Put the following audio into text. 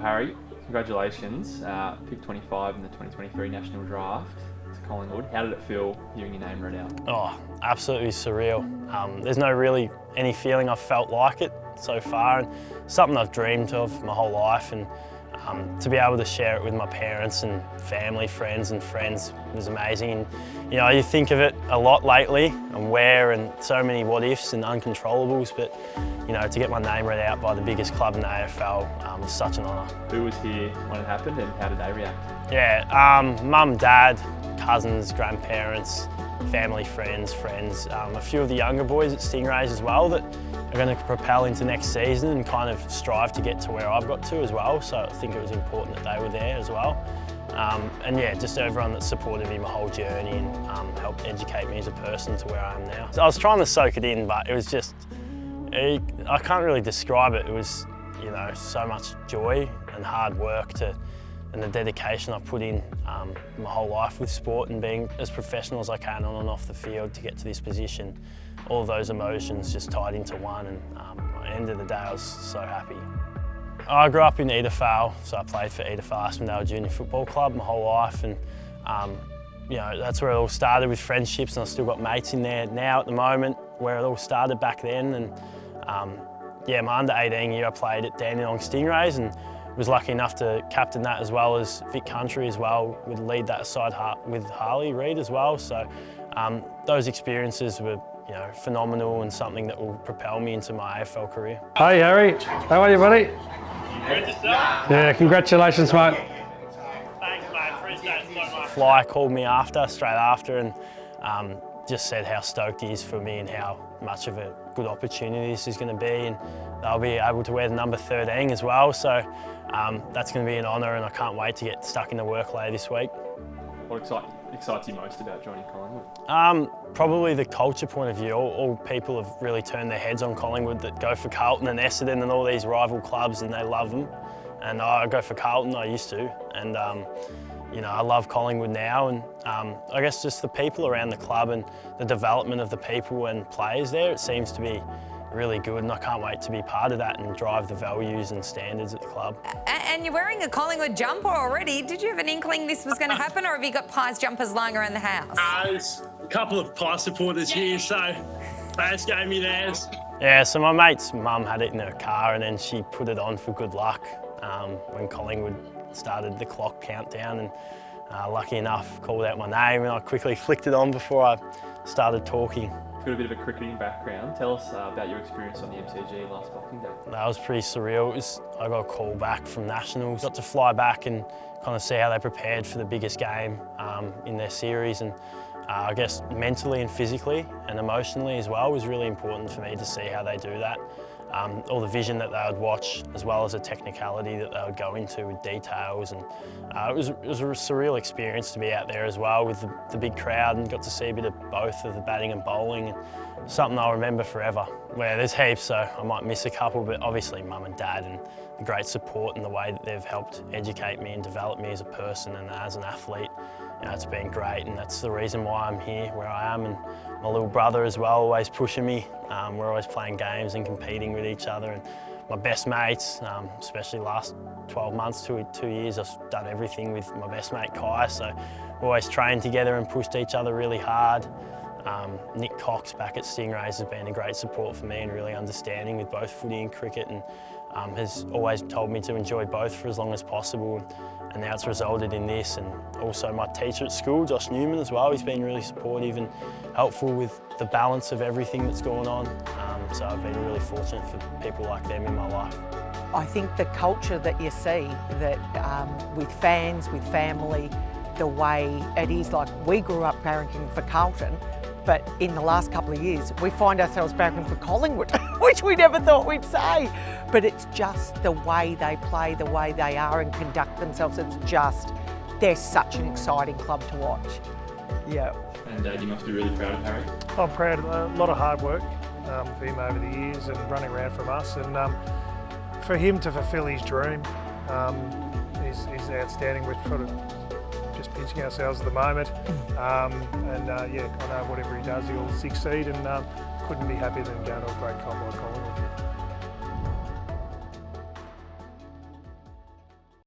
Harry, congratulations. Pick 25 in the 2023 National Draft to Collingwood. How did it feel hearing your name read out? Oh, absolutely surreal. There's no really any feeling I've felt like it so far, and something I've dreamed of my whole life, and to be able to share it with my parents and family, friends was amazing. And you know, you think of it a lot lately and where, and so many what ifs and uncontrollables, but you know, to get my name read out by the biggest club in the AFL was such an honour. Who was here when it happened and how did they react? Yeah, mum, dad, cousins, grandparents, family, friends, a few of the younger boys at Stingrays as well that are going to propel into next season and kind of strive to get to where I've got to as well, so I think it was important that they were there as well. And yeah, just everyone that supported me my whole journey and helped educate me as a person to where I am now. So I was trying to soak it in, but it was just, I can't really describe it. It was, you know, so much joy and hard work and the dedication I've put in my whole life with sport and being as professional as I can on and off the field to get to this position. All of those emotions just tied into one, and at the end of the day I was so happy. I grew up in Edithvale, so I played for Edithvale Aspendale Junior Football Club my whole life, and you know, that's where it all started with friendships, and I've still got mates in there now at the moment where it all started back then. And yeah, my under 18 year I played at Dandenong Stingrays and was lucky enough to captain that as well as Vic Country as well, would lead that side with Harley Reid as well. So those experiences were, you know, phenomenal and something that will propel me into my AFL career. Hey Harry, how are you, buddy? Yeah, congratulations, mate. Thanks, mate, appreciate it so much. Fly called me straight after, and just said how stoked he is for me and how much of a good opportunity this is going to be, and they'll be able to wear the number 13 as well, so that's going to be an honour, and I can't wait to get stuck into work later this week. What excites you most about joining Collingwood? Probably the culture point of view. All people have really turned their heads on Collingwood that go for Carlton and Essendon and all these rival clubs, and they love them. And I go for Carlton, I used to, and you know, I love Collingwood now, and I guess just the people around the club and the development of the people and players there, it seems to be really good, and I can't wait to be part of that and drive the values and standards at the club. And you're wearing a Collingwood jumper already. Did you have an inkling this was going to happen, or have you got Pies jumpers lying around the house? There's a couple of Pie supporters here, so they just gave me theirs. Yeah, so my mate's mum had it in her car and then she put it on for good luck when Collingwood started the clock countdown, and lucky enough called out my name, and I quickly flicked it on before I started talking. Got a bit of a cricketing background. Tell us about your experience on the MCG last Boxing Day. That was pretty surreal. I got a call back from Nationals. Got to fly back and kind of see how they prepared for the biggest game in their series, and I guess mentally and physically and emotionally as well was really important for me to see how they do that. All the vision that they would watch, as well as the technicality that they would go into with details, and it was a surreal experience to be out there as well with the big crowd, and got to see a bit of both of the batting and bowling, and something I'll remember forever. Where there's heaps, so I might miss a couple, but obviously mum and dad and the great support and the way that they've helped educate me and develop me as a person and as an athlete. You know, it's been great, and that's the reason why I'm here where I am, and my little brother as well, always pushing me. We're always playing games and competing with each other, and my best mates, especially last 12 months, two years, I've done everything with my best mate Kai, so we always trained together and pushed each other really hard. Nick Cox back at Stingrays has been a great support for me and really understanding with both footy and cricket, and has always told me to enjoy both for as long as possible, and now it's resulted in this. And also my teacher at school, Josh Newman as well, he's been really supportive and helpful with the balance of everything that's going on, so I've been really fortunate for people like them in my life. I think the culture that you see, that with fans, with family, the way it is, like we grew up barracking for Carlton, but in the last couple of years we find ourselves barracking for Collingwood, which we never thought we'd say. But it's just the way they play, the way they are and conduct themselves, it's just, they're such an exciting club to watch. Yeah. And you must be really proud of Harry. I'm proud of a lot of hard work for him over the years and running around from us, and for him to fulfil his dream is outstanding. We're sort of just pinching ourselves at the moment, yeah, I know whatever he does he'll succeed, and couldn't be happier than going to a great club like Collingwood.